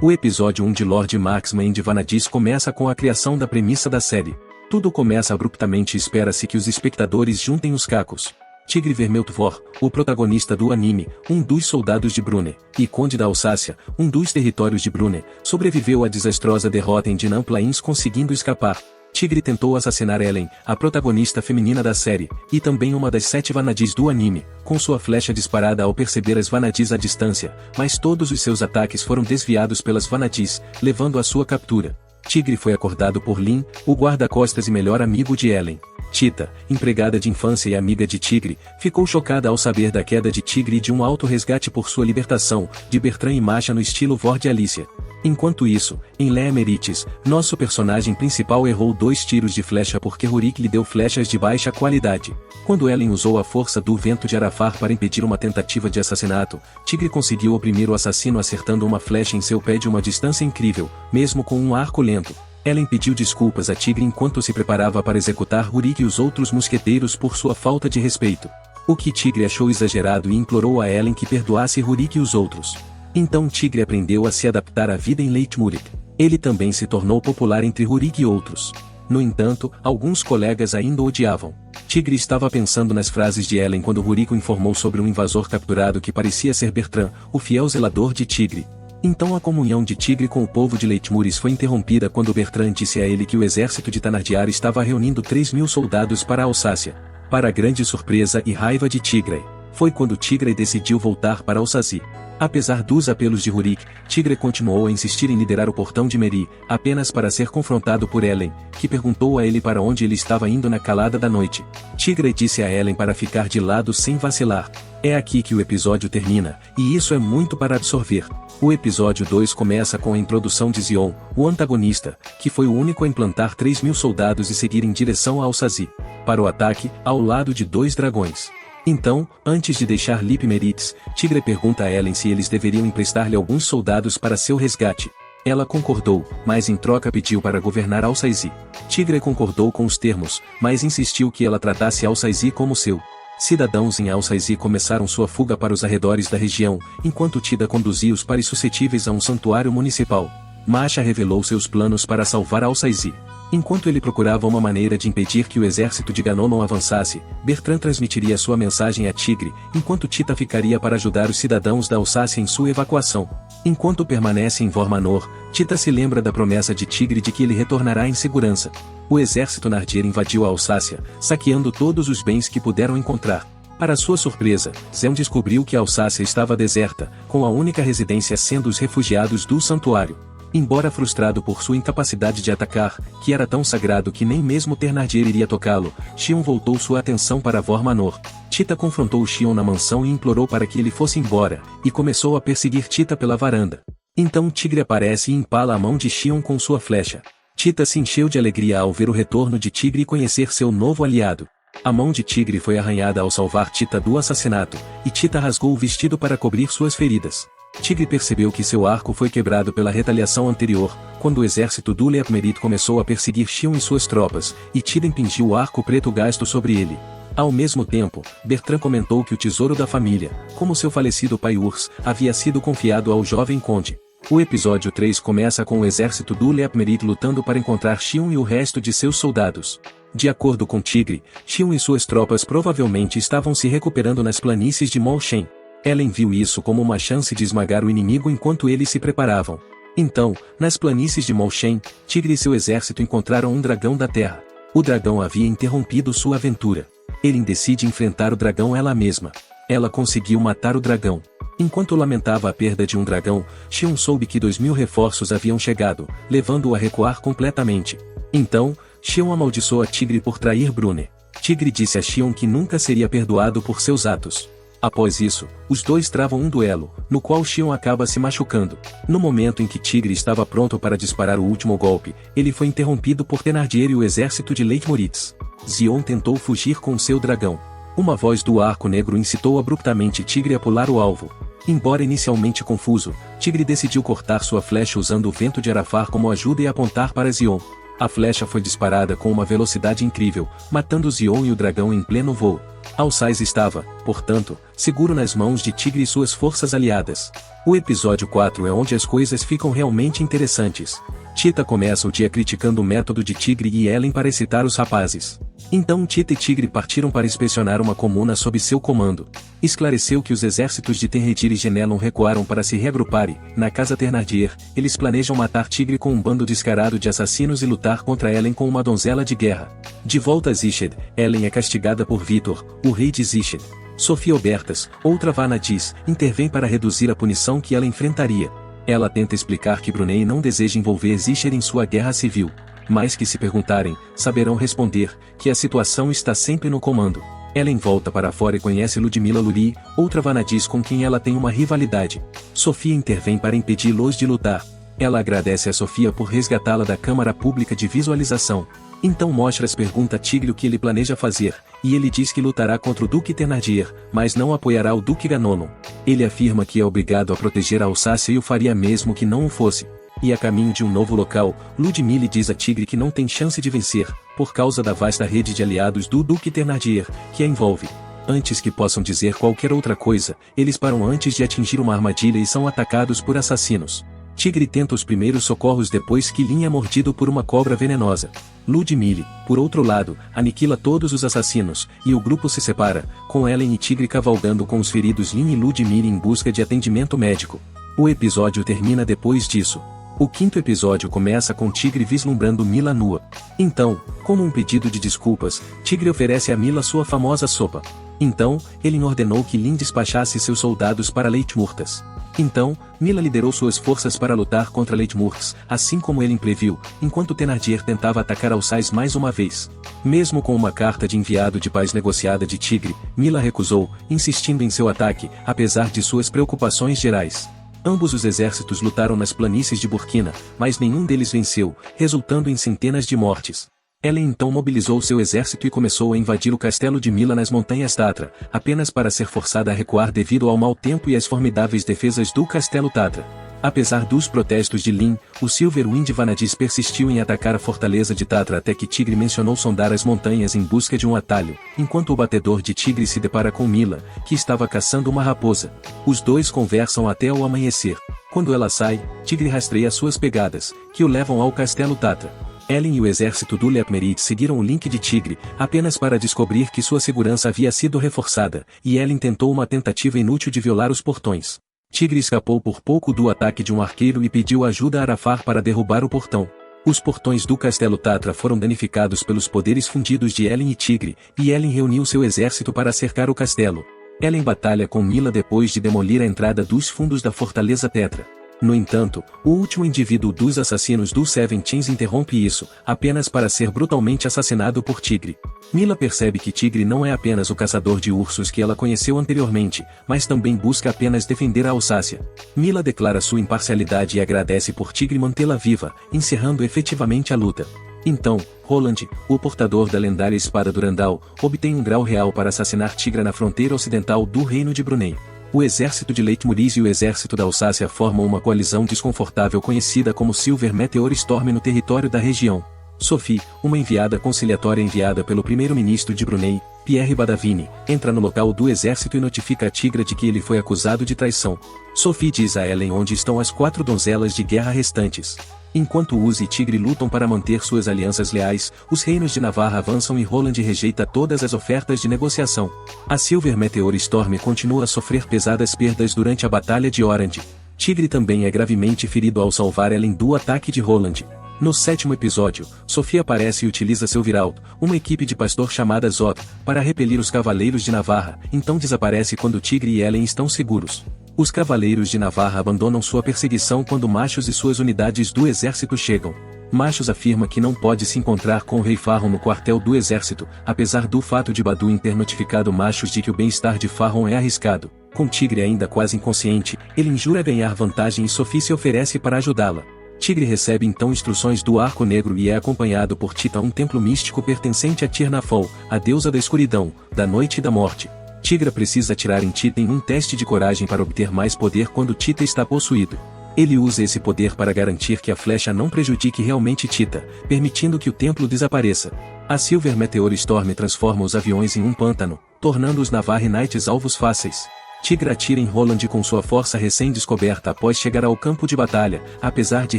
O episódio 1 de Lord Marksman de Vanadis começa com a criação da premissa da série. Tudo começa abruptamente e espera-se que os espectadores juntem os cacos. Tigre Vermeltvor, o protagonista do anime, um dos soldados de Brunner, e Conde da Alsácia, um dos territórios de Brunner, sobreviveu à desastrosa derrota em Dinan Plains conseguindo escapar. Tigre tentou assassinar Ellen, a protagonista feminina da série, e também uma das 7 Vanadis do anime, com sua flecha disparada ao perceber as Vanadis à distância, mas todos os seus ataques foram desviados pelas Vanadis, levando à sua captura. Tigre foi acordado por Lin, o guarda-costas e melhor amigo de Ellen. Tita, empregada de infância e amiga de Tigre, ficou chocada ao saber da queda de Tigre e de um auto-resgate por sua libertação, de Bertrand e Masha no estilo Vor de Alicia. Enquanto isso, em Le Emerites, nosso personagem principal errou 2 tiros de flecha porque Rurik lhe deu flechas de baixa qualidade. Quando Ellen usou a força do vento de Arafar para impedir uma tentativa de assassinato, Tigre conseguiu oprimir o assassino acertando uma flecha em seu pé de uma distância incrível, mesmo com um arco lento. Ellen pediu desculpas a Tigre enquanto se preparava para executar Rurik e os outros mosqueteiros por sua falta de respeito. O que Tigre achou exagerado e implorou a Ellen que perdoasse Rurik e os outros. Então Tigre aprendeu a se adaptar à vida em Leitmurik. Ele também se tornou popular entre Rurik e outros. No entanto, alguns colegas ainda o odiavam. Tigre estava pensando nas frases de Ellen quando Rurik o informou sobre um invasor capturado que parecia ser Bertrand, o fiel zelador de Tigre. Então a comunhão de Tigre com o povo de Leitmuris foi interrompida quando Bertrand disse a ele que o exército de Thanardiar estava reunindo 3.000 soldados para a Alsácia. Para a grande surpresa e raiva de Tigre, foi quando Tigre decidiu voltar para Alsazi. Apesar dos apelos de Rurik, Tigre continuou a insistir em liderar o portão de Meri, apenas para ser confrontado por Ellen, que perguntou a ele para onde ele estava indo na calada da noite. Tigre disse a Ellen para ficar de lado sem vacilar. É aqui que o episódio termina, e isso é muito para absorver. O episódio 2 começa com a introdução de Zion, o antagonista, que foi o único a implantar 3.000 soldados e seguir em direção a Alsazi, para o ataque, ao lado de 2 dragões. Então, antes de deixar Lip Merites, Tigre pergunta a Ellen se eles deveriam emprestar-lhe alguns soldados para seu resgate. Ela concordou, mas em troca pediu para governar Alsazi. Tigre concordou com os termos, mas insistiu que ela tratasse Alsazi como seu. Cidadãos em Alsazi começaram sua fuga para os arredores da região, enquanto Tida conduzia os pares suscetíveis a um santuário municipal. Masha revelou seus planos para salvar Alsazi. Enquanto ele procurava uma maneira de impedir que o exército de Ganon avançasse, Bertrand transmitiria sua mensagem a Tigre, enquanto Tita ficaria para ajudar os cidadãos da Alsácia em sua evacuação. Enquanto permanece em Vormanor, Tita se lembra da promessa de Tigre de que ele retornará em segurança. O exército Nardir invadiu a Alsácia, saqueando todos os bens que puderam encontrar. Para sua surpresa, Zen descobriu que a Alsácia estava deserta, com a única residência sendo os refugiados do santuário. Embora frustrado por sua incapacidade de atacar, que era tão sagrado que nem mesmo Ternardier iria tocá-lo, Xion voltou sua atenção para Vormanor. Tita confrontou Xion na mansão e implorou para que ele fosse embora, e começou a perseguir Tita pela varanda. Então Tigre aparece e empala a mão de Xion com sua flecha. Tita se encheu de alegria ao ver o retorno de Tigre e conhecer seu novo aliado. A mão de Tigre foi arranhada ao salvar Tita do assassinato, e Tita rasgou o vestido para cobrir suas feridas. Tigre percebeu que seu arco foi quebrado pela retaliação anterior, quando o exército do Leapmerit começou a perseguir Xion e suas tropas, e Tida impingiu o arco preto gasto sobre ele. Ao mesmo tempo, Bertrand comentou que o tesouro da família, como seu falecido pai Urs, havia sido confiado ao jovem conde. O episódio 3 começa com o exército do Leapmerit lutando para encontrar Xion e o resto de seus soldados. De acordo com Tigre, Xion e suas tropas provavelmente estavam se recuperando nas planícies de Molshen. Ellen viu isso como uma chance de esmagar o inimigo enquanto eles se preparavam. Então, nas planícies de Molshen, Tigre e seu exército encontraram um dragão da terra. O dragão havia interrompido sua aventura. Ellen decide enfrentar o dragão ela mesma. Ela conseguiu matar o dragão. Enquanto lamentava a perda de um dragão, Xion soube que 2.000 reforços haviam chegado, levando-o a recuar completamente. Então, Xion amaldiçoou a Tigre por trair Brunner. Tigre disse a Xion que nunca seria perdoado por seus atos. Após isso, os dois travam um duelo, no qual Xion acaba se machucando. No momento em que Tigre estava pronto para disparar o último golpe, ele foi interrompido por Thenardier e o exército de Leitmoritz. Zion tentou fugir com seu dragão. Uma voz do Arco Negro incitou abruptamente Tigre a pular o alvo. Embora inicialmente confuso, Tigre decidiu cortar sua flecha usando o vento de Arafar como ajuda e apontar para Zion. A flecha foi disparada com uma velocidade incrível, matando Xion e o dragão em pleno voo. Alcais estava, portanto, seguro nas mãos de Tigre e suas forças aliadas. O episódio 4 é onde as coisas ficam realmente interessantes. Tita começa o dia criticando o método de Tigre e Ellen para excitar os rapazes. Então Tita e Tigre partiram para inspecionar uma comuna sob seu comando. Esclareceu que os exércitos de Tenredir e Genelon recuaram para se reagrupar e, na casa Thenardier, eles planejam matar Tigre com um bando descarado de assassinos e lutar contra Ellen com uma donzela de guerra. De volta a Zished, Ellen é castigada por Vitor, o rei de Zished. Sofia Obertas, outra Vanadis, intervém para reduzir a punição que ela enfrentaria. Ela tenta explicar que Brunei não deseja envolver Zished em sua guerra civil. Mas que se perguntarem, saberão responder, que a situação está sempre no comando. Ellen volta para fora e conhece Ludmilla Luri, outra Vanadis com quem ela tem uma rivalidade. Sofia intervém para impedi-los de lutar. Ela agradece a Sofia por resgatá-la da Câmara Pública de Visualização. Então Mostras pergunta a Tigre o que ele planeja fazer, e ele diz que lutará contra o Duque Thenardier, mas não apoiará o Duque Ganolon. Ele afirma que é obrigado a proteger a Alsácia e o faria mesmo que não o fosse. E a caminho de um novo local, Ludmilla diz a Tigre que não tem chance de vencer, por causa da vasta rede de aliados do Duque Thenardier, que a envolve. Antes que possam dizer qualquer outra coisa, eles param antes de atingir uma armadilha e são atacados por assassinos. Tigre tenta os primeiros socorros depois que Lin é mordido por uma cobra venenosa. Ludmilla, por outro lado, aniquila todos os assassinos, e o grupo se separa, com Ellen e Tigre cavalgando com os feridos Lin e Ludmilla em busca de atendimento médico. O episódio termina depois disso. O quinto episódio começa com Tigre vislumbrando Mila nua. Então, como um pedido de desculpas, Tigre oferece a Mila sua famosa sopa. Então, ele ordenou que Lin despachasse seus soldados para Leitmurtas. Então, Mila liderou suas forças para lutar contra Leitmurtas, assim como ele previu, enquanto Thenardier tentava atacar Alcais mais uma vez. Mesmo com uma carta de enviado de paz negociada de Tigre, Mila recusou, insistindo em seu ataque, apesar de suas preocupações gerais. Ambos os exércitos lutaram nas planícies de Burkina, mas nenhum deles venceu, resultando em centenas de mortes. Ellen então mobilizou seu exército e começou a invadir o castelo de Mila nas montanhas Tatra, apenas para ser forçada a recuar devido ao mau tempo e às formidáveis defesas do castelo Tatra. Apesar dos protestos de Lin, o Silverwind Vanadis persistiu em atacar a fortaleza de Tatra até que Tigre mencionou sondar as montanhas em busca de um atalho, enquanto o batedor de Tigre se depara com Mila, que estava caçando uma raposa. Os dois conversam até o amanhecer. Quando ela sai, Tigre rastreia suas pegadas, que o levam ao castelo Tatra. Ellen e o exército do Leapmerit seguiram o link de Tigre, apenas para descobrir que sua segurança havia sido reforçada, e Ellen tentou uma tentativa inútil de violar os portões. Tigre escapou por pouco do ataque de um arqueiro e pediu ajuda a Arafar para derrubar o portão. Os portões do castelo Tatra foram danificados pelos poderes fundidos de Ellen e Tigre, e Ellen reuniu seu exército para cercar o castelo. Ellen batalha com Mila depois de demolir a entrada dos fundos da fortaleza Tetra. No entanto, o último indivíduo dos assassinos do Seven Chains interrompe isso, apenas para ser brutalmente assassinado por Tigre. Mila percebe que Tigre não é apenas o caçador de ursos que ela conheceu anteriormente, mas também busca apenas defender a Alsácia. Mila declara sua imparcialidade e agradece por Tigre mantê-la viva, encerrando efetivamente a luta. Então, Roland, o portador da lendária espada Durandal, obtém um grau real para assassinar Tigra na fronteira ocidental do reino de Brunei. O exército de Leitmuris e o exército da Alsácia formam uma coalizão desconfortável conhecida como Silver Meteor Storm no território da região. Sophie, uma enviada conciliatória enviada pelo primeiro-ministro de Brunei, Pierre Badavini, entra no local do exército e notifica a Tigra de que ele foi acusado de traição. Sophie diz a Ellen onde estão as 4 donzelas de guerra restantes. Enquanto Uzi e Tigre lutam para manter suas alianças leais, os reinos de Navarra avançam e Roland rejeita todas as ofertas de negociação. A Silver Meteor Storm continua a sofrer pesadas perdas durante a Batalha de Orange. Tigre também é gravemente ferido ao salvar Ellen do ataque de Roland. No 7º episódio, Sofia aparece e utiliza seu Viralto, uma equipe de pastor chamada Zod, para repelir os Cavaleiros de Navarra, então desaparece quando Tigre e Ellen estão seguros. Os Cavaleiros de Navarra abandonam sua perseguição quando Machos e suas unidades do exército chegam. Machos afirma que não pode se encontrar com o rei Farron no quartel do exército, apesar do fato de Baduin ter notificado Machos de que o bem-estar de Farron é arriscado. Com Tigre ainda quase inconsciente, ele jura ganhar vantagem e Sophie se oferece para ajudá-la. Tigre recebe então instruções do Arco Negro e é acompanhado por Tita a um templo místico pertencente a Tirnafol, a deusa da escuridão, da noite e da morte. Tigra precisa atirar em Tita em um teste de coragem para obter mais poder quando Tita está possuído. Ele usa esse poder para garantir que a flecha não prejudique realmente Tita, permitindo que o templo desapareça. A Silver Meteor Storm transforma os aviões em um pântano, tornando os Navarre Knights alvos fáceis. Tigre atira em Roland com sua força recém-descoberta após chegar ao campo de batalha, apesar de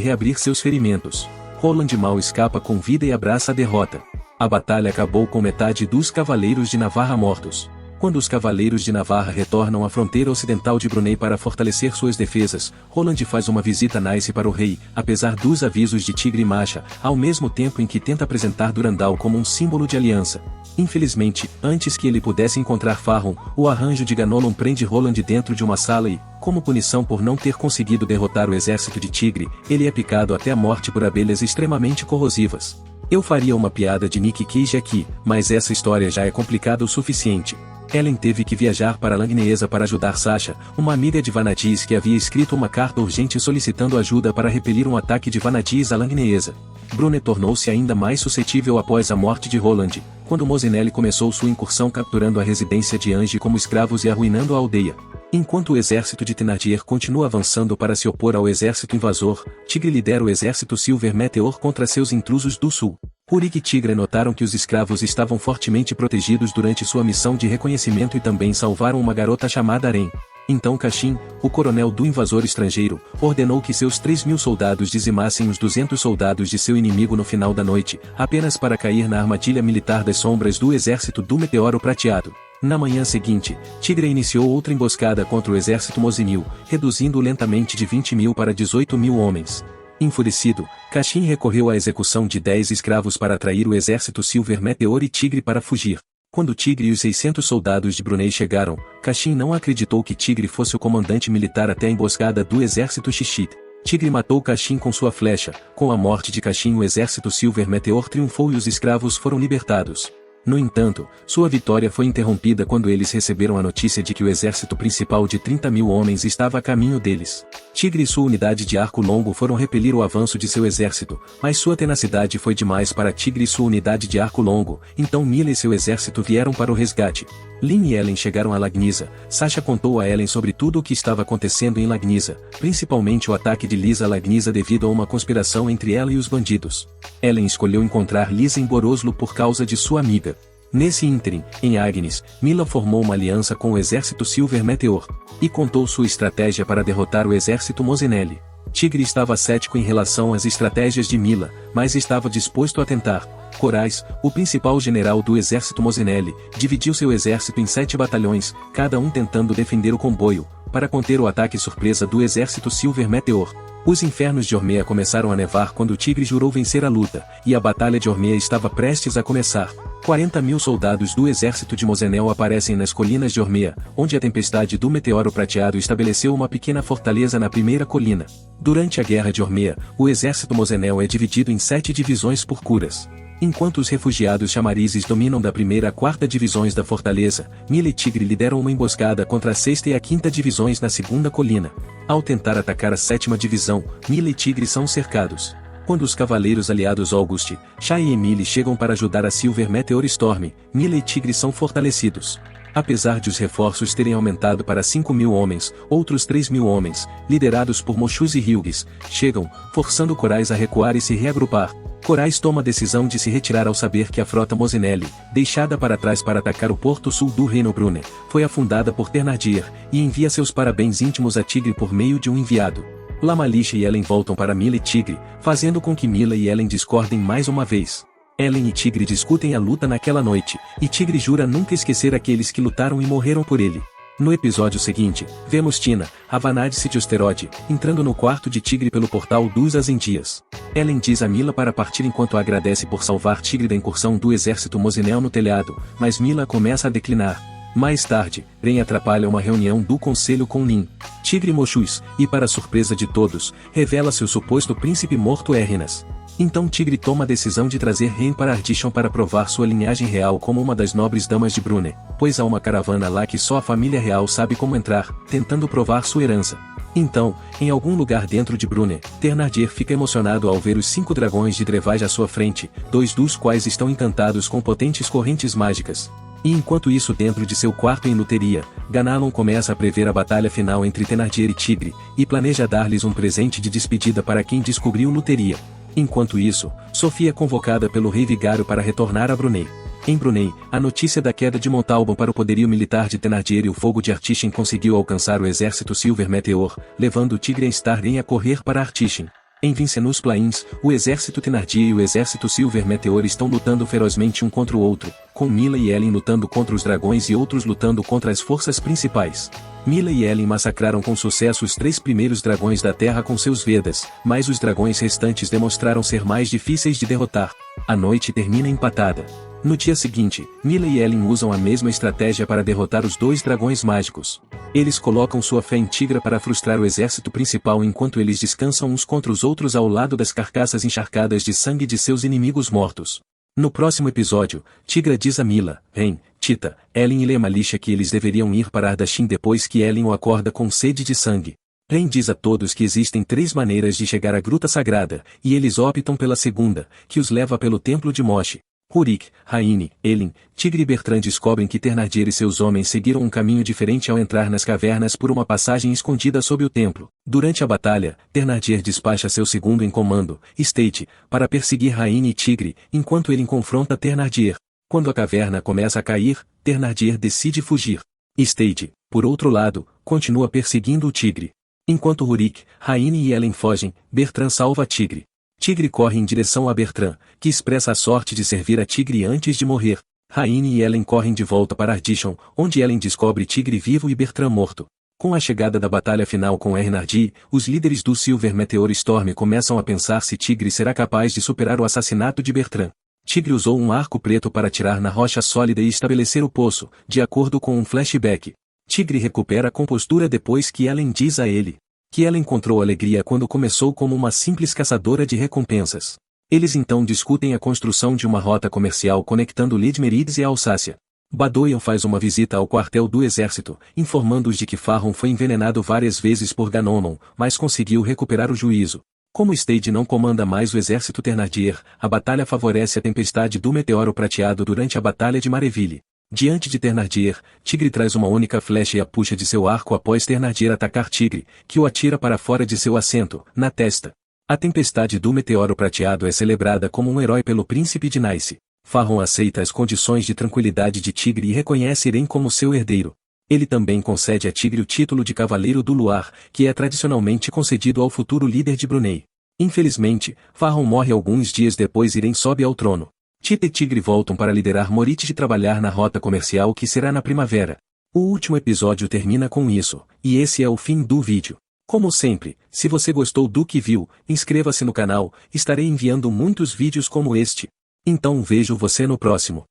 reabrir seus ferimentos. Roland mal escapa com vida e abraça a derrota. A batalha acabou com metade dos Cavaleiros de Navarra mortos. Quando os Cavaleiros de Navarra retornam à fronteira ocidental de Brunei para fortalecer suas defesas, Roland faz uma visita nice para o rei, apesar dos avisos de Tigre e Masha, ao mesmo tempo em que tenta apresentar Durandal como um símbolo de aliança. Infelizmente, antes que ele pudesse encontrar Farron, o arranjo de Ganolon prende Roland dentro de uma sala e, como punição por não ter conseguido derrotar o exército de Tigre, ele é picado até a morte por abelhas extremamente corrosivas. Eu faria uma piada de Nick Cage aqui, mas essa história já é complicada o suficiente. Ellen teve que viajar para Langneesa para ajudar Sasha, uma amiga de Vanadis que havia escrito uma carta urgente solicitando ajuda para repelir um ataque de Vanadis a Langneesa. Brune tornou-se ainda mais suscetível após a morte de Roland, quando Mosinelli começou sua incursão capturando a residência de Ange como escravos e arruinando a aldeia. Enquanto o exército de Thénardier continua avançando para se opor ao exército invasor, Tigre lidera o exército Silver Meteor contra seus intrusos do sul. Rurik e Tigre notaram que os escravos estavam fortemente protegidos durante sua missão de reconhecimento e também salvaram uma garota chamada Aren. Então Kashin, o coronel do invasor estrangeiro, ordenou que seus 3.000 soldados dizimassem os 200 soldados de seu inimigo no final da noite, apenas para cair na armadilha militar das sombras do exército do Meteoro Prateado. Na manhã seguinte, Tigre iniciou outra emboscada contra o exército Mosinil, reduzindo-o lentamente de 20.000 para 18.000 homens. Enfurecido, Kashin recorreu à execução de 10 escravos para atrair o exército Silver Meteor e Tigre para fugir. Quando Tigre e os 600 soldados de Brunei chegaram, Kashin não acreditou que Tigre fosse o comandante militar até a emboscada do exército Shishit. Tigre matou Kashin com sua flecha. Com a morte de Kashin, o exército Silver Meteor triunfou e os escravos foram libertados. No entanto, sua vitória foi interrompida quando eles receberam a notícia de que o exército principal de 30.000 homens estava a caminho deles. Tigre e sua unidade de arco longo foram repelir o avanço de seu exército, mas sua tenacidade foi demais para Tigre e sua unidade de arco longo, então Mila e seu exército vieram para o resgate. Lin e Ellen chegaram a Langneesa. Sasha contou a Ellen sobre tudo o que estava acontecendo em Langneesa, principalmente o ataque de Lisa a Langneesa devido a uma conspiração entre ela e os bandidos. Ellen escolheu encontrar Lisa em Boroslo por causa de sua amiga. Nesse ínterim, em Agnes, Mila formou uma aliança com o exército Silver Meteor, e contou sua estratégia para derrotar o exército Mosinelli. Tigre estava cético em relação às estratégias de Mila, mas estava disposto a tentar. Corais, o principal general do exército Mosinelli, dividiu seu exército em 7 batalhões, cada um tentando defender o comboio, para conter o ataque surpresa do exército Silver Meteor. Os infernos de Ormea começaram a nevar quando o Tigre jurou vencer a luta, e a batalha de Ormea estava prestes a começar. 40.000 soldados do exército de Mosenel aparecem nas colinas de Ormea, onde a tempestade do meteoro prateado estabeleceu uma pequena fortaleza na primeira colina. Durante a Guerra de Ormea, o exército Mosenel é dividido em 7 divisões por curas. Enquanto os refugiados chamarizes dominam da primeira a quarta divisões da fortaleza, Mila e Tigre lideram uma emboscada contra a sexta e a quinta divisões na segunda colina. Ao tentar atacar a sétima divisão, Mila e Tigre são cercados. Quando os cavaleiros aliados August, Shai e Emily chegam para ajudar a Silver Meteor Storm, Mila e Tigre são fortalecidos. Apesar de os reforços terem aumentado para 5.000 homens, outros 3.000 homens, liderados por Moshus e Hilgis, chegam, forçando Corais a recuar e se reagrupar. Corais toma a decisão de se retirar ao saber que a frota Mosinelli, deixada para trás para atacar o porto sul do Reino Brune, foi afundada por Thénardier, e envia seus parabéns íntimos a Tigre por meio de um enviado. Lamalish e Ellen voltam para Mila e Tigre, fazendo com que Mila e Ellen discordem mais uma vez. Ellen e Tigre discutem a luta naquela noite, e Tigre jura nunca esquecer aqueles que lutaram e morreram por ele. No episódio seguinte, vemos Tina, a Vanadis de Osterod, entrando no quarto de Tigre pelo portal dos Azendias. Ellen diz a Mila para partir enquanto a agradece por salvar Tigre da incursão do exército Mosinel no telhado, mas Mila começa a declinar. Mais tarde, Ren atrapalha uma reunião do conselho com Lin, Tigre e Moshus, e para surpresa de todos, revela seu suposto príncipe morto Errinas. Então Tigre toma a decisão de trazer Ren para Ardishon para provar sua linhagem real como uma das nobres damas de Brune, pois há uma caravana lá que só a família real sabe como entrar, tentando provar sua herança. Então, em algum lugar dentro de Brune, Thénardier fica emocionado ao ver os 5 dragões de Drevage à sua frente, 2 dos quais estão encantados com potentes correntes mágicas. E enquanto isso dentro de seu quarto em Luteria, Ganalon começa a prever a batalha final entre Thenardier e Tigre, e planeja dar-lhes um presente de despedida para quem descobriu Luteria. Enquanto isso, Sofia é convocada pelo rei Vigário para retornar a Brunei. Em Brunei, a notícia da queda de Montalban para o poderio militar de Thenardier e o fogo de Artishin conseguiu alcançar o exército Silver Meteor, levando o Tigre a Starren a correr para Artishin. Em Vincenus Plains, o exército Thenardier e o exército Silver Meteor estão lutando ferozmente um contra o outro, com Mila e Ellen lutando contra os dragões e outros lutando contra as forças principais. Mila e Ellen massacraram com sucesso os 3 primeiros dragões da Terra com seus Vedas, mas os dragões restantes demonstraram ser mais difíceis de derrotar. A noite termina empatada. No dia seguinte, Mila e Ellen usam a mesma estratégia para derrotar os 2 dragões mágicos. Eles colocam sua fé em Tigra para frustrar o exército principal enquanto eles descansam uns contra os outros ao lado das carcaças encharcadas de sangue de seus inimigos mortos. No próximo episódio, Tigra diz a Mila, Ren, Tita, Ellen e Lemalisha que eles deveriam ir para Ardashir depois que Ellen o acorda com sede de sangue. Ren diz a todos que existem 3 maneiras de chegar à Gruta Sagrada, e eles optam pela segunda, que os leva pelo Templo de Moshi. Rurik, Raine, Ellen, Tigre e Bertrand descobrem que Thenardier e seus homens seguiram um caminho diferente ao entrar nas cavernas por uma passagem escondida sob o templo. Durante a batalha, Thenardier despacha seu segundo em comando, State, para perseguir Raine e Tigre, enquanto ele confronta Thenardier. Quando a caverna começa a cair, Thenardier decide fugir. State, por outro lado, continua perseguindo o Tigre. Enquanto Rurik, Raine e Ellen fogem, Bertrand salva Tigre. Tigre corre em direção a Bertrand, que expressa a sorte de servir a Tigre antes de morrer. Raine e Ellen correm de volta para Ardishon, onde Ellen descobre Tigre vivo e Bertrand morto. Com a chegada da batalha final com Ernardi, os líderes do Silver Meteor Storm começam a pensar se Tigre será capaz de superar o assassinato de Bertrand. Tigre usou um arco preto para atirar na rocha sólida e estabelecer o poço, de acordo com um flashback. Tigre recupera a compostura depois que Ellen diz a ele que ela encontrou alegria quando começou como uma simples caçadora de recompensas. Eles então discutem a construção de uma rota comercial conectando Lidmerides e a Alsácia. Badoilion faz uma visita ao quartel do exército, informando-os de que Farron foi envenenado várias vezes por Ganomon, mas conseguiu recuperar o juízo. Como Stade não comanda mais o exército Thenardier, a batalha favorece a tempestade do meteoro prateado durante a batalha de Mareville. Diante de Thenardier, Tigre traz uma única flecha e a puxa de seu arco após Thenardier atacar Tigre, que o atira para fora de seu assento, na testa. A tempestade do meteoro prateado é celebrada como um herói pelo príncipe de Nice. Farron aceita as condições de tranquilidade de Tigre e reconhece Eren como seu herdeiro. Ele também concede a Tigre o título de Cavaleiro do Luar, que é tradicionalmente concedido ao futuro líder de Brunei. Infelizmente, Farron morre alguns dias depois e Eren sobe ao trono. Tita e Tigre voltam para liderar Morit e trabalhar na rota comercial que será na primavera. O último episódio termina com isso, e esse é o fim do vídeo. Como sempre, se você gostou do que viu, inscreva-se no canal, estarei enviando muitos vídeos como este. Então vejo você no próximo.